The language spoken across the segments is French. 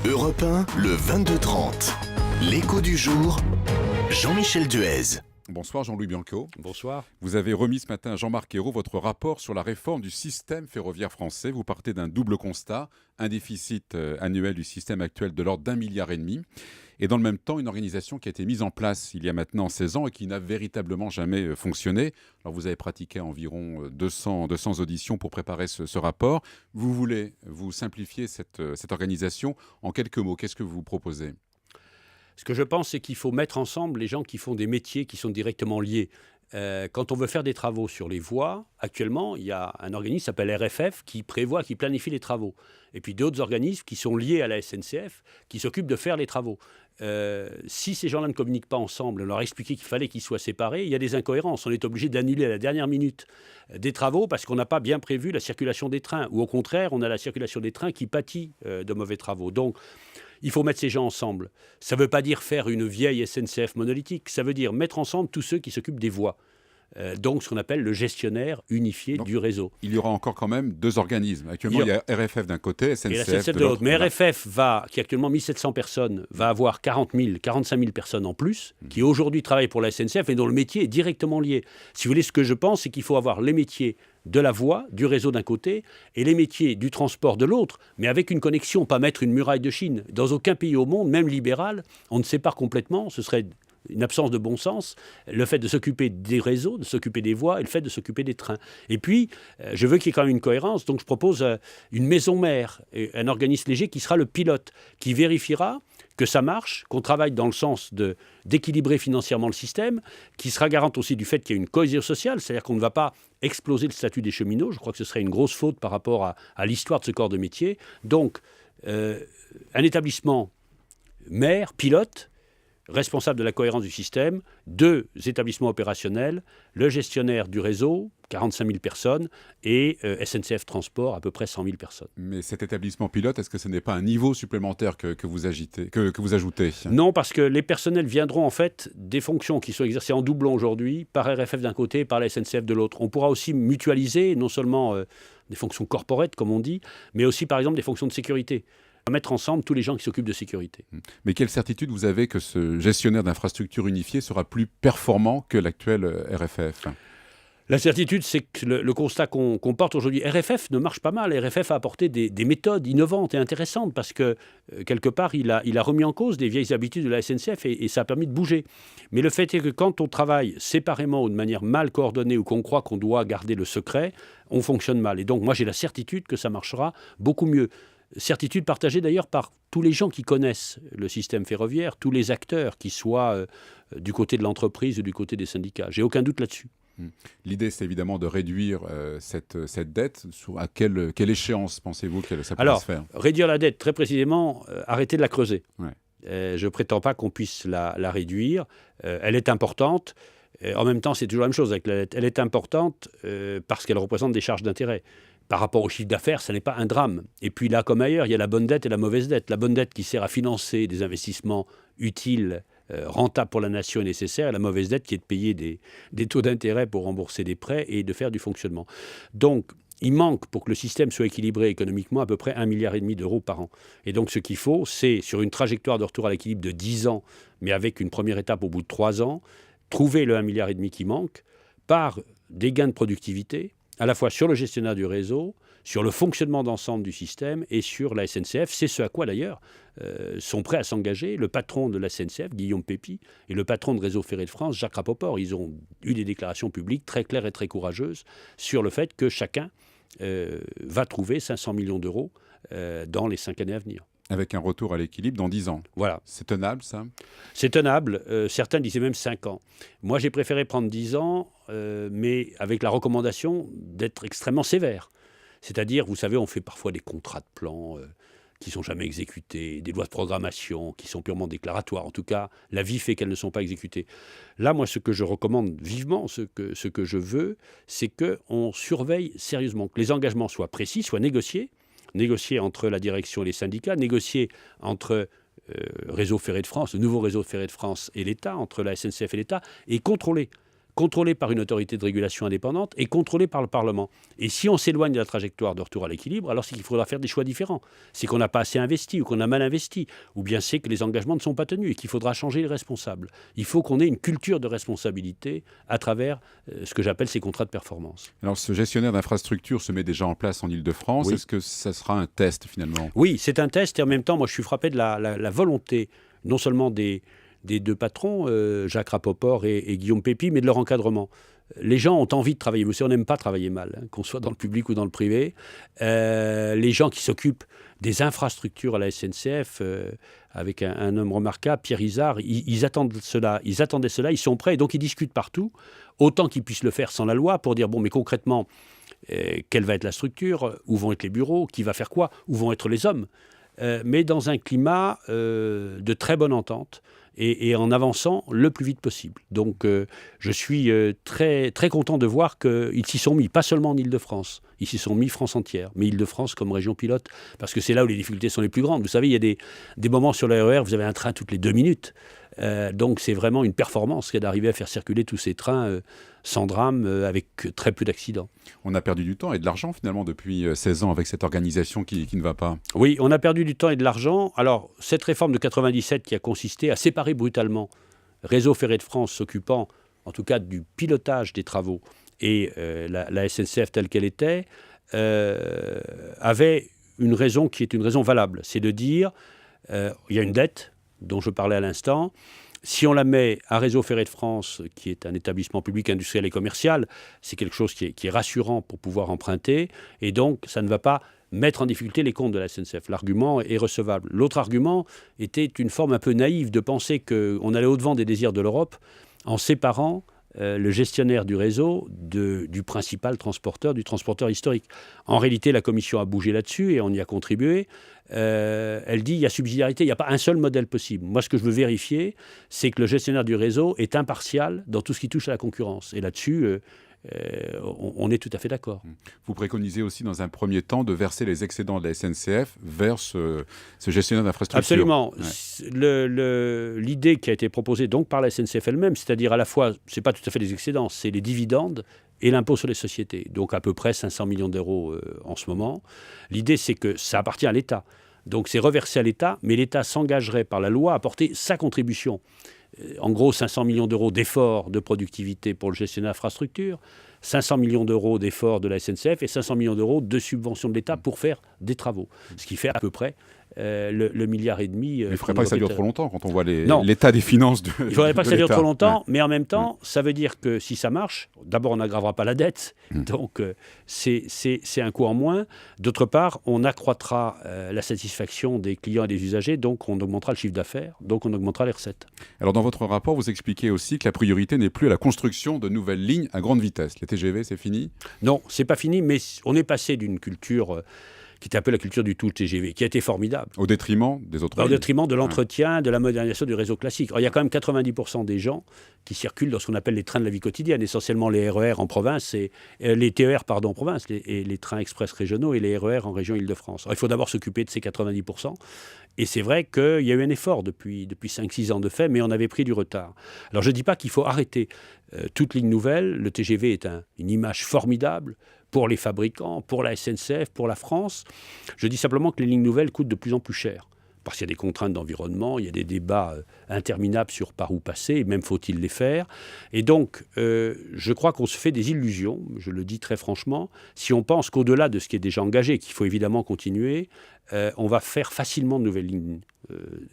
Europe 1, le 22-30. L'écho du jour, Jean-Michel Duez. Bonsoir Jean-Louis Bianco. Bonsoir. Vous avez remis ce matin à Jean-Marc Ayrault votre rapport sur la réforme du système ferroviaire français. Vous partez d'un double constat, un déficit annuel du système actuel de l'ordre d'1,5 milliard et dans le même temps une organisation qui a été mise en place il y a maintenant 16 ans et qui n'a véritablement jamais fonctionné. Alors vous avez pratiqué environ 200 auditions pour préparer ce rapport. Vous voulez vous simplifier cette organisation. En quelques mots, qu'est-ce que vous proposez ? Ce que je pense, c'est qu'il faut mettre ensemble les gens qui font des métiers qui sont directement liés. Quand on veut faire des travaux sur les voies, actuellement, il y a un organisme qui s'appelle RFF qui planifie les travaux. Et puis d'autres organismes qui sont liés à la SNCF qui s'occupent de faire les travaux. Si ces gens-là ne communiquent pas ensemble, on leur a expliqué qu'il fallait qu'ils soient séparés, il y a des incohérences. On est obligé d'annuler à la dernière minute des travaux parce qu'on n'a pas bien prévu la circulation des trains. Ou au contraire, on a la circulation des trains qui pâtit de mauvais travaux. Donc, il faut mettre ces gens ensemble. Ça ne veut pas dire faire une vieille SNCF monolithique. Ça veut dire mettre ensemble tous ceux qui s'occupent des voies. Donc, ce qu'on appelle le gestionnaire unifié du réseau. Il y aura encore quand même deux organismes. Actuellement, il y a RFF d'un côté, SNCF de l'autre. Mais RFF, qui a actuellement 1700 personnes, va avoir 45 000 personnes en plus, qui aujourd'hui travaillent pour la SNCF et dont le métier est directement lié. Si vous voulez, ce que je pense, c'est qu'il faut avoir les métiers de la voie, du réseau d'un côté, et les métiers du transport de l'autre, mais avec une connexion, pas mettre une muraille de Chine. Dans aucun pays au monde, même libéral, on ne sépare complètement, ce serait une absence de bon sens, le fait de s'occuper des réseaux, de s'occuper des voies et le fait de s'occuper des trains. Et puis, je veux qu'il y ait quand même une cohérence, donc je propose une maison mère, un organisme léger qui sera le pilote, qui vérifiera que ça marche, qu'on travaille dans le sens d'équilibrer financièrement le système, qui sera garante aussi du fait qu'il y a une cohésion sociale, c'est-à-dire qu'on ne va pas exploser le statut des cheminots. Je crois que ce serait une grosse faute par rapport à l'histoire de ce corps de métier. Donc, un établissement mère, pilote, responsable de la cohérence du système, 2 établissements opérationnels, le gestionnaire du réseau, 45 000 personnes, et SNCF Transport, à peu près 100 000 personnes. Mais cet établissement pilote, est-ce que ce n'est pas un niveau supplémentaire que vous ajoutez ? Non, parce que les personnels viendront en fait des fonctions qui sont exercées en doublon aujourd'hui, par RFF d'un côté et par la SNCF de l'autre. On pourra aussi mutualiser non seulement des fonctions corporate, comme on dit, mais aussi par exemple des fonctions de sécurité. Mettre ensemble tous les gens qui s'occupent de sécurité. Mais quelle certitude vous avez que ce gestionnaire d'infrastructures unifié sera plus performant que l'actuel RFF ? La certitude, c'est que le constat qu'on porte aujourd'hui, RFF ne marche pas mal. RFF a apporté des méthodes innovantes et intéressantes parce que, quelque part, il a remis en cause des vieilles habitudes de la SNCF et ça a permis de bouger. Mais le fait est que quand on travaille séparément ou de manière mal coordonnée ou qu'on croit qu'on doit garder le secret, on fonctionne mal. Et donc, moi, j'ai la certitude que ça marchera beaucoup mieux. Certitude partagée d'ailleurs par tous les gens qui connaissent le système ferroviaire, tous les acteurs, qui soient du côté de l'entreprise ou du côté des syndicats. J'ai aucun doute là-dessus. L'idée, c'est évidemment de réduire cette dette. À quelle échéance pensez-vous que ça pourrait se faire ? Réduire la dette, très précisément, arrêter de la creuser. Ouais. Je ne prétends pas qu'on puisse la réduire. Elle est importante. En même temps, c'est toujours la même chose avec la dette. Elle est importante parce qu'elle représente des charges d'intérêt. Par rapport au chiffre d'affaires, ce n'est pas un drame. Et puis là, comme ailleurs, il y a la bonne dette et la mauvaise dette. La bonne dette qui sert à financer des investissements utiles, rentables pour la nation et nécessaires, et la mauvaise dette qui est de payer des taux d'intérêt pour rembourser des prêts et de faire du fonctionnement. Donc, il manque, pour que le système soit équilibré économiquement, à peu près 1,5 milliard d'euros par an. Et donc, ce qu'il faut, c'est, sur une trajectoire de retour à l'équilibre de 10 ans, mais avec une première étape au bout de 3 ans, trouver le 1,5 milliard qui manque par des gains de productivité, à la fois sur le gestionnaire du réseau, sur le fonctionnement d'ensemble du système et sur la SNCF. C'est ce à quoi, d'ailleurs, sont prêts à s'engager le patron de la SNCF, Guillaume Pépi, et le patron de Réseau Ferré de France, Jacques Rapoport. Ils ont eu des déclarations publiques très claires et très courageuses sur le fait que chacun va trouver 500 millions d'euros dans les 5 années à venir. Avec un retour à l'équilibre dans 10 ans. Voilà. C'est tenable, ça ? C'est tenable. Certains disaient même 5 ans. Moi, j'ai préféré prendre 10 ans, mais avec la recommandation d'être extrêmement sévère. C'est-à-dire, vous savez, on fait parfois des contrats de plan qui ne sont jamais exécutés, des lois de programmation qui sont purement déclaratoires. En tout cas, la vie fait qu'elles ne sont pas exécutées. Là, moi, ce que je recommande vivement, ce que je veux, c'est qu'on surveille sérieusement, que les engagements soient précis, soient négociés entre la direction et les syndicats, négociés entre Réseau Ferré de France, le nouveau Réseau Ferré de France et l'État, entre la SNCF et l'État, et contrôlés contrôlé par une autorité de régulation indépendante et contrôlé par le Parlement. Et si on s'éloigne de la trajectoire de retour à l'équilibre, alors c'est qu'il faudra faire des choix différents. C'est qu'on n'a pas assez investi ou qu'on a mal investi, ou bien c'est que les engagements ne sont pas tenus et qu'il faudra changer les responsables. Il faut qu'on ait une culture de responsabilité à travers ce que j'appelle ces contrats de performance. Alors ce gestionnaire d'infrastructure se met déjà en place en Île-de-France. Oui. Est-ce que ça sera un test finalement? Oui, c'est un test et en même temps, moi je suis frappé de la volonté, non seulement des deux patrons, Jacques Rapoport et Guillaume Pépi, mais de leur encadrement. Les gens ont envie de travailler. Monsieur, on n'aime pas travailler mal, qu'on soit dans le public ou dans le privé. Les gens qui s'occupent des infrastructures à la SNCF, avec un homme remarquable, Pierre Izard, ils attendaient cela, ils sont prêts, et donc ils discutent partout, autant qu'ils puissent le faire sans la loi, pour dire, bon, mais concrètement, quelle va être la structure, où vont être les bureaux, qui va faire quoi, où vont être les hommes, mais dans un climat de très bonne entente, et en avançant le plus vite possible. Donc je suis très, très content de voir qu'ils s'y sont mis, pas seulement en Île-de-France, ils s'y sont mis France entière, mais Île-de-France comme région pilote, parce que c'est là où les difficultés sont les plus grandes. Vous savez, il y a des moments sur le RER, vous avez un train toutes les 2 minutes. Donc c'est vraiment une performance que d'arriver à faire circuler tous ces trains sans drame, avec très peu d'accidents. On a perdu du temps et de l'argent finalement depuis 16 ans avec cette organisation qui ne va pas. Oui, on a perdu du temps et de l'argent. Alors cette réforme de 97 qui a consisté à séparer brutalement Réseau Ferré de France s'occupant en tout cas du pilotage des travaux et la SNCF telle qu'elle était, avait une raison qui est une raison valable. C'est de dire, il y a une dette dont je parlais à l'instant. Si on la met à Réseau Ferré de France, qui est un établissement public industriel et commercial, c'est quelque chose qui est rassurant pour pouvoir emprunter. Et donc, ça ne va pas mettre en difficulté les comptes de la SNCF. L'argument est recevable. L'autre argument était une forme un peu naïve de penser qu'on allait au-devant des désirs de l'Europe en séparant le gestionnaire du réseau du principal transporteur, du transporteur historique. En réalité, la Commission a bougé là-dessus et on y a contribué. Elle dit qu'il y a subsidiarité, il n'y a pas un seul modèle possible. Moi, ce que je veux vérifier, c'est que le gestionnaire du réseau est impartial dans tout ce qui touche à la concurrence. Et là-dessus, on est tout à fait d'accord. Vous préconisez aussi dans un premier temps de verser les excédents de la SNCF vers ce gestionnaire d'infrastructure. Absolument. Ouais. L'idée qui a été proposée donc par la SNCF elle-même, c'est-à-dire à la fois, ce n'est pas tout à fait les excédents, c'est les dividendes et l'impôt sur les sociétés. Donc à peu près 500 millions d'euros en ce moment. L'idée, c'est que ça appartient à l'État. Donc c'est reversé à l'État, mais l'État s'engagerait par la loi à apporter sa contribution. En gros, 500 millions d'euros d'efforts de productivité pour le gestionnaire d'infrastructure, 500 millions d'euros d'efforts de la SNCF et 500 millions d'euros de subventions de l'État pour faire des travaux. Ce qui fait à peu près le milliard et demi. Mais il ne faudrait pas que ça dure trop longtemps quand on voit Non. l'état des finances de l'État. Il ne faudrait pas que ça dure trop longtemps, mais en même temps, ça veut dire que si ça marche, d'abord, on n'aggravera pas la dette, donc c'est un coût en moins. D'autre part, on accroîtra la satisfaction des clients et des usagers, donc on augmentera le chiffre d'affaires, donc on augmentera les recettes. Alors dans votre rapport, vous expliquez aussi que la priorité n'est plus à la construction de nouvelles lignes à grande vitesse. Les TGV, c'est fini? Non, c'est pas fini, mais on est passé d'une culture qui était un peu la culture du tout TGV, qui a été formidable. Au détriment des autres lignes. Au détriment de l'entretien, de la modernisation du réseau classique. Alors, il y a quand même 90% des gens qui circulent dans ce qu'on appelle les trains de la vie quotidienne, essentiellement les RER en province, et les TER en province, et les trains express régionaux et les RER en région Île-de-France. Alors, il faut d'abord s'occuper de ces 90%. Et c'est vrai qu'il y a eu un effort depuis 5-6 ans de fait, mais on avait pris du retard. Alors je ne dis pas qu'il faut arrêter toute ligne nouvelle. Le TGV est une image formidable pour les fabricants, pour la SNCF, pour la France. Je dis simplement que les lignes nouvelles coûtent de plus en plus cher. Parce qu'il y a des contraintes d'environnement, il y a des débats interminables sur par où passer, et même faut-il les faire. Et donc, je crois qu'on se fait des illusions, je le dis très franchement, si on pense qu'au-delà de ce qui est déjà engagé, qu'il faut évidemment continuer, on va faire facilement de nouvelles lignes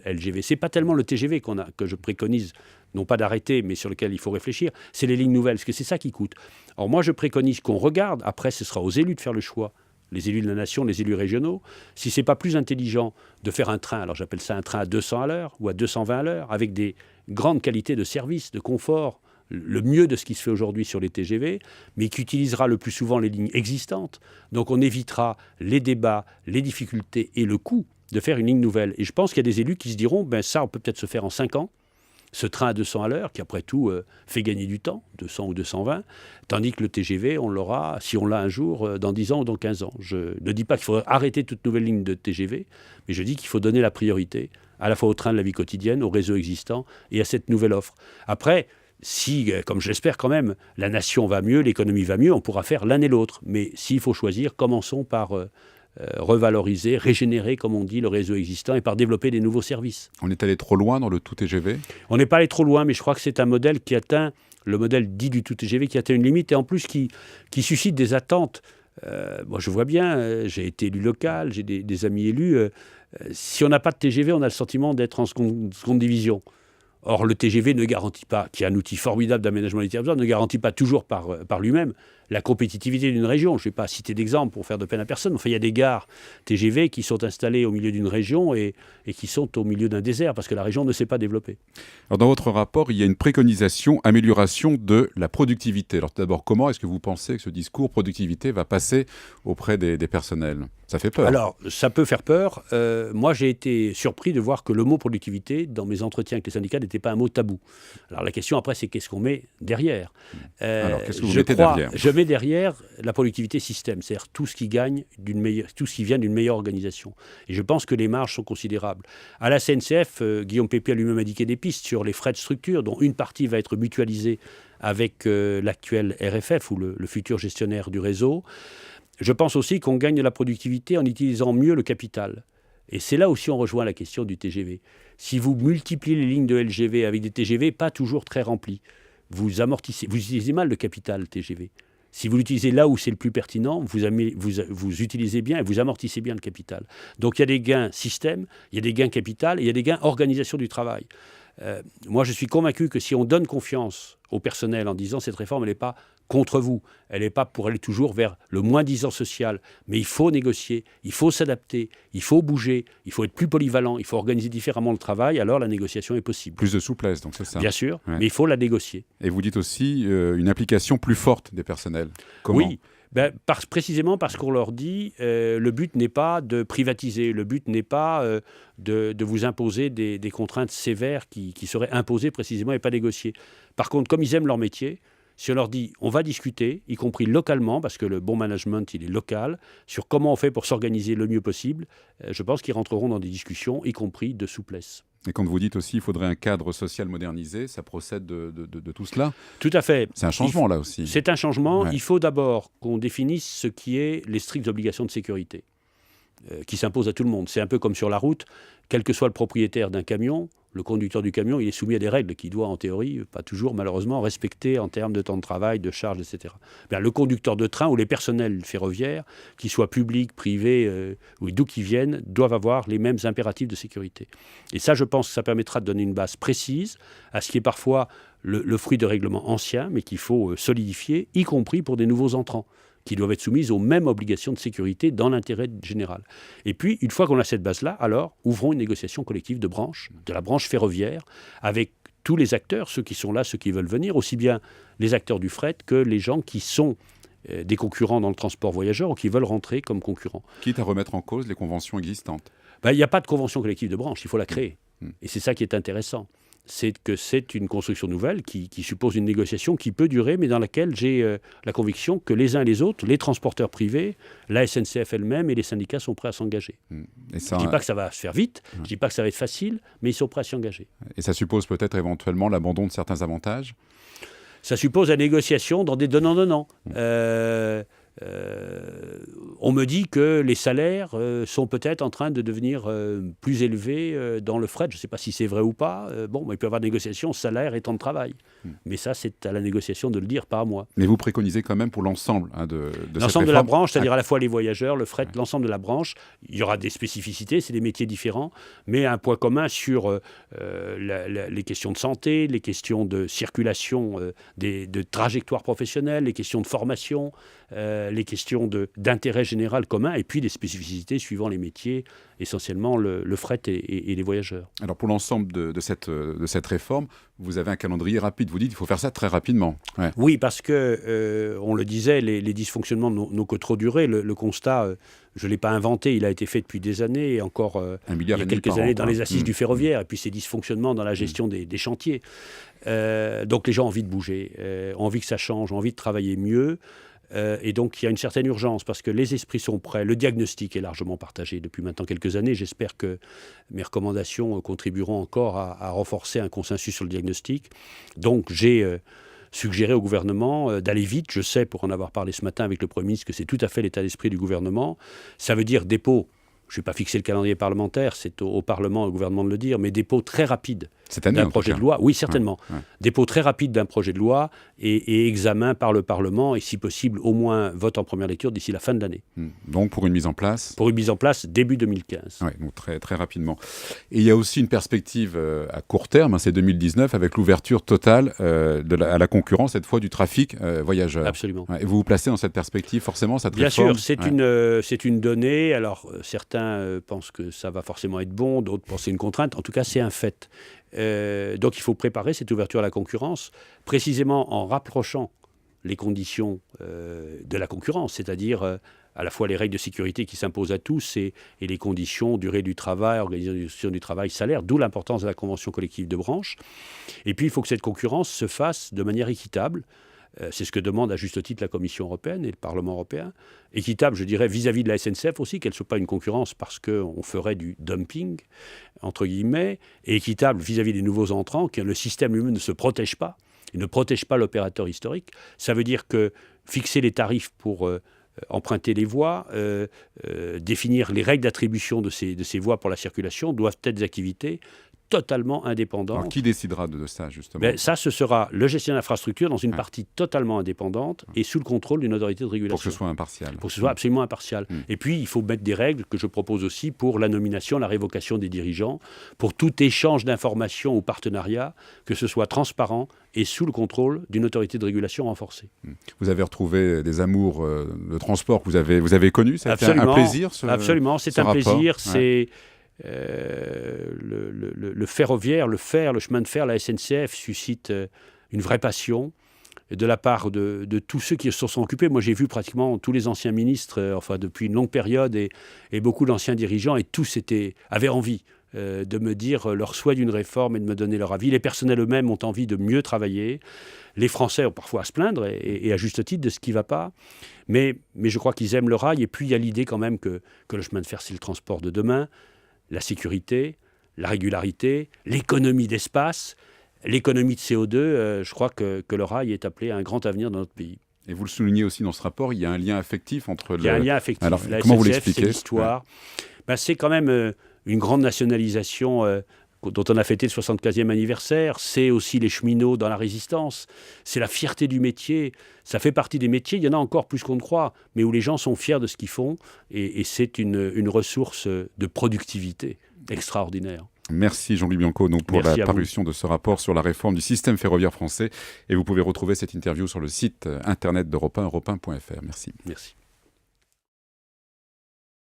LGV. Ce n'est pas tellement le TGV que je préconise, non pas d'arrêter, mais sur lequel il faut réfléchir, c'est les lignes nouvelles, parce que c'est ça qui coûte. Alors moi, je préconise qu'on regarde, après ce sera aux élus de faire le choix, les élus de la nation, les élus régionaux, si ce n'est pas plus intelligent de faire un train, alors j'appelle ça un train à 200 à l'heure ou à 220 à l'heure, avec des grandes qualités de service, de confort, le mieux de ce qui se fait aujourd'hui sur les TGV, mais qui utilisera le plus souvent les lignes existantes. Donc on évitera les débats, les difficultés et le coût de faire une ligne nouvelle. Et je pense qu'il y a des élus qui se diront, ça on peut peut-être se faire en 5 ans, ce train à 200 à l'heure, qui après tout fait gagner du temps, 200 ou 220, tandis que le TGV, on l'aura, si on l'a un jour, dans 10 ans ou dans 15 ans. Je ne dis pas qu'il faudrait arrêter toute nouvelle ligne de TGV, mais je dis qu'il faut donner la priorité à la fois au train de la vie quotidienne, au réseau existant et à cette nouvelle offre. Après, si, comme je l'espère quand même, la nation va mieux, l'économie va mieux, on pourra faire l'un et l'autre. Mais s'il faut choisir, commençons par revaloriser, régénérer, comme on dit, le réseau existant et par développer des nouveaux services. On est allé trop loin dans le tout TGV? On n'est pas allé trop loin, mais je crois que c'est un modèle qui atteint, le modèle dit du tout TGV, qui atteint une limite et en plus qui suscite des attentes. Moi, je vois bien, j'ai été élu local, j'ai des amis élus. Si on n'a pas de TGV, on a le sentiment d'être en seconde division. Or, le TGV ne garantit pas, qui est un outil formidable d'aménagement des territoires, ne garantit pas toujours par lui-même la compétitivité d'une région. Je ne vais pas citer d'exemple pour faire de peine à personne. Enfin, il y a des gares TGV qui sont installées au milieu d'une région et qui sont au milieu d'un désert parce que la région ne s'est pas développée. Alors, dans votre rapport, il y a une préconisation, amélioration de la productivité. Alors, d'abord, comment est-ce que vous pensez que ce discours productivité va passer auprès des personnels? Ça fait peur. Alors, ça peut faire peur. Moi, j'ai été surpris de voir que le mot productivité, dans mes entretiens avec les syndicats, n'était pas un mot tabou. Alors, la question après, c'est qu'est-ce qu'on met derrière? Alors, qu'est-ce que vous mettez derrière? Je mets derrière la productivité système, c'est-à-dire tout ce qui tout ce qui vient d'une meilleure organisation. Et je pense que les marges sont considérables. À la SNCF, Guillaume Pépé a lui-même indiqué des pistes sur les frais de structure, dont une partie va être mutualisée avec l'actuel RFF ou le futur gestionnaire du réseau. Je pense aussi qu'on gagne de la productivité en utilisant mieux le capital. Et c'est là aussi on rejoint la question du TGV. Si vous multipliez les lignes de LGV avec des TGV pas toujours très remplis, vous utilisez mal le capital TGV. Si vous l'utilisez là où c'est le plus pertinent, vous utilisez bien et vous amortissez bien le capital. Donc il y a des gains système, il y a des gains capital et il y a des gains organisation du travail. Moi, je suis convaincu que si on donne confiance au personnel en disant cette réforme, elle n'est pas contre vous, elle n'est pas pour aller toujours vers le moins-disant social, mais il faut négocier, il faut s'adapter, il faut bouger, il faut être plus polyvalent, il faut organiser différemment le travail, alors la négociation est possible. Plus de souplesse, donc c'est ça. Bien sûr, Ouais. mais il faut la négocier. Et vous dites aussi une implication plus forte des personnels. Comment? Oui. Précisément parce qu'on leur dit le but n'est pas de privatiser, le but n'est pas de vous imposer des contraintes sévères qui seraient imposées précisément et pas négociées. Par contre, comme ils aiment leur métier, si on leur dit on va discuter, y compris localement, parce que le bon management il est local, sur comment on fait pour s'organiser le mieux possible, je pense qu'ils rentreront dans des discussions, y compris de souplesse. Et quand vous dites aussi qu'il faudrait un cadre social modernisé, ça procède de tout cela? Tout à fait. C'est un changement là aussi. C'est un changement. Ouais. Il faut d'abord qu'on définisse ce qui est les strictes obligations de sécurité qui s'imposent à tout le monde. C'est un peu comme sur la route. Quel que soit le propriétaire d'un camion, le conducteur du camion, il est soumis à des règles qu'il doit en théorie, pas toujours malheureusement, respecter en termes de temps de travail, de charges, etc. Bien, le conducteur de train ou les personnels ferroviaires, qu'ils soient publics, privés ou d'où qu'ils viennent, doivent avoir les mêmes impératifs de sécurité. Et ça, je pense que ça permettra de donner une base précise à ce qui est parfois le fruit de règlements anciens, mais qu'il faut solidifier, y compris pour des nouveaux entrants, qui doivent être soumises aux mêmes obligations de sécurité dans l'intérêt général. Et puis, une fois qu'on a cette base-là, alors, ouvrons une négociation collective de la branche ferroviaire, avec tous les acteurs, ceux qui sont là, ceux qui veulent venir, aussi bien les acteurs du fret que les gens qui sont des concurrents dans le transport voyageur ou qui veulent rentrer comme concurrents. Quitte à remettre en cause les conventions existantes. Il n'y a pas de convention collective de branche, il faut la créer. Et c'est ça qui est intéressant. C'est que c'est une construction nouvelle qui suppose une négociation qui peut durer, mais dans laquelle j'ai la conviction que les uns et les autres, les transporteurs privés, la SNCF elle-même et les syndicats sont prêts à s'engager. Et ça, je ne dis pas que ça va se faire vite, je ne dis pas que ça va être facile, mais ils sont prêts à s'y engager. Et ça suppose peut-être éventuellement l'abandon de certains avantages? Ça suppose la négociation dans des donnant-donnant. On me dit que les salaires sont peut-être en train de devenir plus élevés dans le fret. Je ne sais pas si c'est vrai ou pas. Mais il peut y avoir négociation salaire et temps de travail. Mais ça, c'est à la négociation de le dire, pas à moi. Mais vous préconisez quand même pour l'ensemble de l'ensemble de la branche, c'est-à-dire à la fois les voyageurs, le fret, l'ensemble de la branche. Il y aura des spécificités, c'est des métiers différents, mais un point commun sur les questions de santé, les questions de circulation, de trajectoire professionnelle, les questions de formation, les questions d'intérêt général commun, et puis des spécificités suivant les métiers, essentiellement le fret et les voyageurs. Alors pour l'ensemble de cette réforme, vous avez un calendrier rapide. Vous dites qu'il faut faire ça très rapidement. Ouais. Oui, parce que, on le disait, les dysfonctionnements n'ont que trop duré. Le constat, je ne l'ai pas inventé, il a été fait depuis des années, et encore il y a quelques années dans les assises du ferroviaire, et puis ces dysfonctionnements dans la gestion des chantiers. Donc les gens ont envie de bouger, ont envie que ça change, ont envie de travailler mieux. Et donc, il y a une certaine urgence parce que les esprits sont prêts. Le diagnostic est largement partagé depuis maintenant quelques années. J'espère que mes recommandations contribueront encore à renforcer un consensus sur le diagnostic. Donc, j'ai suggéré au gouvernement d'aller vite. Je sais, pour en avoir parlé ce matin avec le Premier ministre, que c'est tout à fait l'état d'esprit du gouvernement. Ça veut dire dépôt. Je ne vais pas fixer le calendrier parlementaire, c'est au Parlement et au gouvernement de le dire, mais dépôt très rapide d'un projet de loi. Oui, certainement. Ouais. Dépôt très rapide d'un projet de loi et examen par le Parlement et, si possible, au moins vote en première lecture d'ici la fin de l'année. Donc, pour une mise en place ? Pour une mise en place début 2015. Oui, donc très, très rapidement. Et il y a aussi une perspective à court terme, c'est 2019, avec l'ouverture totale à la concurrence, cette fois, du trafic voyageurs. Absolument. Ouais, et vous vous placez dans cette perspective, forcément, cette Bien réforme ? Bien sûr, c'est une donnée. Alors, certains pensent que ça va forcément être bon, d'autres pensent que c'est une contrainte. En tout cas, c'est un fait. Donc il faut préparer cette ouverture à la concurrence, précisément en rapprochant les conditions de la concurrence, c'est-à-dire à la fois les règles de sécurité qui s'imposent à tous et les conditions, durée du travail, organisation du travail, salaire, d'où l'importance de la convention collective de branche. Et puis il faut que cette concurrence se fasse de manière équitable. C'est ce que demande à juste titre la Commission européenne et le Parlement européen. Équitable, je dirais, vis-à-vis de la SNCF aussi, qu'elle ne soit pas une concurrence parce qu'on ferait du dumping, entre guillemets, et équitable vis-à-vis des nouveaux entrants, que le système lui-même ne se protège pas, il ne protège pas l'opérateur historique. Ça veut dire que fixer les tarifs pour emprunter les voies, définir les règles d'attribution de ces voies pour la circulation doivent être des activités totalement indépendante. Alors, qui décidera de ça, justement ? Ça, ce sera le gestionnaire d'infrastructure dans une partie totalement indépendante et sous le contrôle d'une autorité de régulation. Pour que ce soit impartial. Pour que ce soit absolument impartial. Et puis, il faut mettre des règles que je propose aussi pour la nomination, la révocation des dirigeants, pour tout échange d'informations ou partenariat, que ce soit transparent et sous le contrôle d'une autorité de régulation renforcée. Vous avez retrouvé des amours de transport que vous avez connus. C'est un plaisir, Absolument, c'est un plaisir. C'est... le ferroviaire, le chemin de fer, la SNCF suscite une vraie passion de la part de tous ceux qui se sont occupés. Moi, j'ai vu pratiquement tous les anciens ministres, depuis une longue période, et beaucoup d'anciens dirigeants, et tous avaient envie de me dire leur souhait d'une réforme et de me donner leur avis. Les personnels eux-mêmes ont envie de mieux travailler. Les Français ont parfois à se plaindre, et à juste titre, de ce qui ne va pas. Mais je crois qu'ils aiment le rail. Et puis, il y a l'idée quand même que le chemin de fer, c'est le transport de demain. La sécurité, la régularité, l'économie d'espace, l'économie de CO2, je crois que le rail est appelé à un grand avenir dans notre pays. Et vous le soulignez aussi dans ce rapport, il y a un lien affectif entre Il y a un lien affectif. Alors, la comment SNCF, vous l'expliquez ? C'est l'histoire. C'est quand même une grande nationalisation dont on a fêté le 75e anniversaire. C'est aussi les cheminots dans la résistance. C'est la fierté du métier. Ça fait partie des métiers, il y en a encore plus qu'on ne croit, mais où les gens sont fiers de ce qu'ils font. Et c'est une ressource de productivité extraordinaire. Merci Jean-Louis Bianco pour la parution de ce rapport sur la réforme du système ferroviaire français. Et vous pouvez retrouver cette interview sur le site internet d'Europe 1, europe1.fr. Merci. Merci.